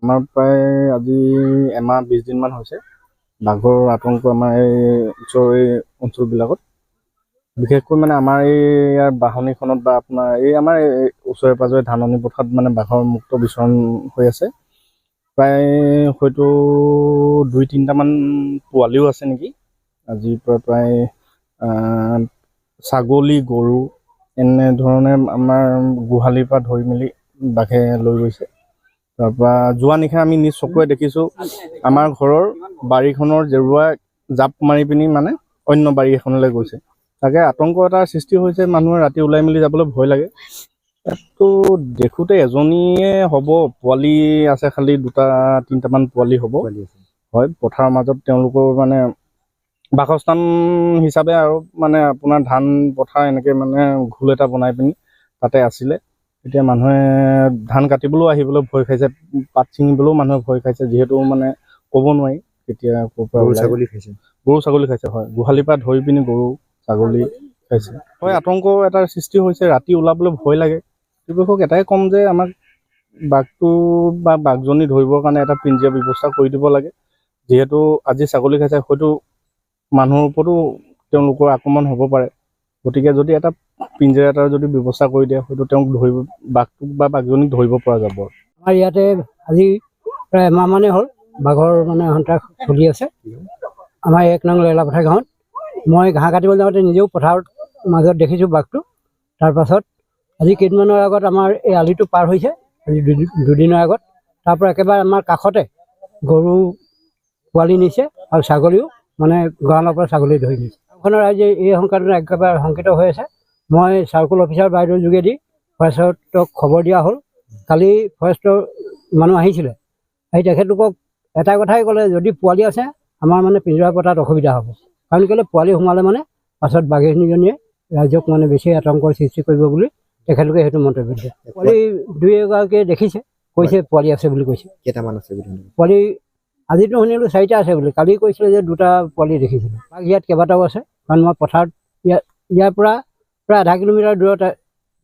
আমাৰ প্ৰায় আজি এমাহ 20 দিনমান হৈছে বাঘৰ আতংক আমাৰ এই ওচৰৰ অঞ্চলবিলাকত। বিশেষকৈ মানে আমাৰ এই ইয়াৰ বাহনীখনত বা আপোনাৰ এই আমাৰ ওচৰে পাঁজৰে ধাননি পথাৰত মানে বাঘৰ মুক্ত বিচৰণ হৈ আছে। প্ৰায় হয়তো 2-3টামান পোৱালিও আছে নেকি। আজিৰ পৰা প্ৰায় ছাগলী গৰু এনেধৰণে আমাৰ গোহালিৰ পৰা ধৰি মেলি বাঘে লৈ গৈছে। তাৰপৰা যোৱা নিশা আমি নিজ চকুৰে দেখিছোঁ আমাৰ ঘৰৰ বাৰীখনৰ জেৰুৱা জাপ মাৰি পিনি মানে অন্য বাৰী এখনলৈ গৈছে। তাকে আতংক এটাৰ সৃষ্টি হৈছে, মানুহে ৰাতি ওলাই মেলি যাবলৈ ভয় লাগে। ইয়াততো দেখোঁতে এজনীয়ে হ'ব, পোৱালি আছে খালি 2-3টামান পোৱালি হ'ব। হয়, পথাৰৰ মাজত তেওঁলোকৰ মানে বাসস্থান হিচাপে আৰু মানে আপোনাৰ ধান পথাৰ এনেকৈ মানে ঘোল এটা বনাই পিনি তাতে আছিলে। এতিয়া মানুহে ধান কাটিবলৈও আহিবলৈ ভয় খাইছে, পাত ছিঙিবলৈও মানুহে ভয় খাইছে, যিহেতু মানে ক'ব নোৱাৰি কেতিয়া ক'ৰ পৰা গৰু ছাগলী খাইছে। হয়, গোহালিৰ পৰা ধৰি পিনি গৰু ছাগলী খাইছে। হয়, আতংক এটাৰ সৃষ্টি হৈছে, ৰাতি ওলাবলৈ ভয় লাগে। কৃষকক এটাই ক'ম যে আমাক বাঘটো বা বাঘজনী ধৰিবৰ কাৰণে এটা পিঞ্জৰা ব্যৱস্থা কৰি দিব লাগে। যিহেতু আজি ছাগলী খাইছে, হয়তো মানুহৰ ওপৰতো তেওঁলোকৰ আক্ৰমণ হ'ব পাৰে। গতিকে যদি এটা পিঞ্জৰা এটাৰ যদি ব্যৱস্থা কৰি দিয়ে, হয়তো তেওঁক বাঘটোক বা বাঘজনীক ধৰিব পৰা যাব। আমাৰ ইয়াতে আজি প্ৰায় এমাহমানেই হ'ল বাঘৰ মানে সন্ত্ৰাস চলি আছে। আমাৰ 1 নং লেলাপথাৰ গাঁৱত মই ঘাঁহ কাটিবলৈ যাওঁতে নিজেও পথাৰৰ মাজত দেখিছোঁ বাঘটো। তাৰপাছত আজি কেইদিনমানৰ আগত আমাৰ এই আলিটো পাৰ হৈছে, আজি 2 দিনৰ আগত। তাৰপৰা একেবাৰে আমাৰ কাষতে গৰু পোৱালি নিছে আৰু ছাগলীও মানে গঁৰালৰ পৰা ছাগলী ধৰি নিছে। গাঁওখনৰ ৰাইজে এই সংখ্যাটো একেবাৰে শংকিত হৈ আছে। মই চাৰ্কুল অফিচাৰ বাইদেউৰ যোগেদি ফৰেষ্টক খবৰ দিয়া হ'ল। কালি ফৰেষ্টৰ মানুহ আহিছিলে, আহি তেখেতলোকক এটা কথাই ক'লে, যদি পোৱালি আছে আমাৰ মানে পিঞ্জৰা পতাত অসুবিধা হ'ব। কাৰণ কেলৈ পোৱালি সোমালে মানে পাছত বাঘিনীজনীয়ে ৰাইজক মানে বেছি আতংকৰ সৃষ্টি কৰিব বুলি তেখেতলোকে সেইটো মন্তব্য দিছে। পোৱালি 2-এগৰাকীয়ে দেখিছে, কৈছে পোৱালি আছে বুলি কৈছে। কেইটামান আছে পোৱালি আজিতো শুনিলোঁ 4টা আছে বুলি, কালি কৈছিলে যে 2টা পোৱালি দেখিছিলোঁ। বাঘ ইয়াত কেইবাটাও আছে, কাৰণ মই পথাৰত ইয়াৰ পৰা প্ৰায় আধা কিলোমিটাৰ দূৰত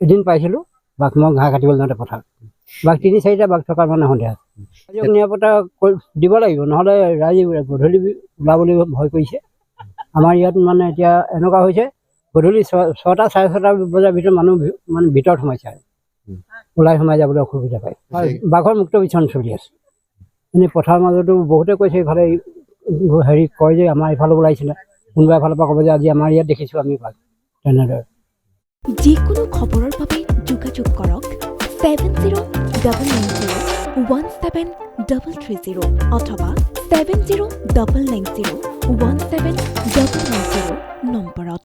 এদিন পাইছিলোঁ বাঘ, মই ঘাঁহ কাটিবলৈ যাওঁতে পথাৰত। বাঘ 3-4টা বাঘ থকাৰ মানে সন্দেহ আছে। ৰাইজক নিৰাপত্তা দিব লাগিব, নহ'লে ৰাইজ গধূলি ওলাবলৈ ভয় কৰিছে। আমাৰ ইয়াত মানে এতিয়া এনেকুৱা হৈছে, গধূলি 6টা 6:30 বজাৰ ভিতৰত মানুহ মানে ভিতৰত সোমাইছে আৰু ওলাই সোমাই যাবলৈ অসুবিধা পায়। বাঘৰ মুক্ত বিচৰণ চলি আছে। এনেই পথাৰৰ মাজতো বহুতে কৈছে, ইফালে হেৰি কয় যে আমাৰ ইফালে ওলাইছিলে, কোনোবা এফালৰ পৰা ক'ব যে আজি আমাৰ ইয়াত দেখিছোঁ আমি বাঘ। তেনেদৰে যিকোনো খবৰৰ বাবে যোগাযোগ কৰক 7099017330 অথবা 7099017330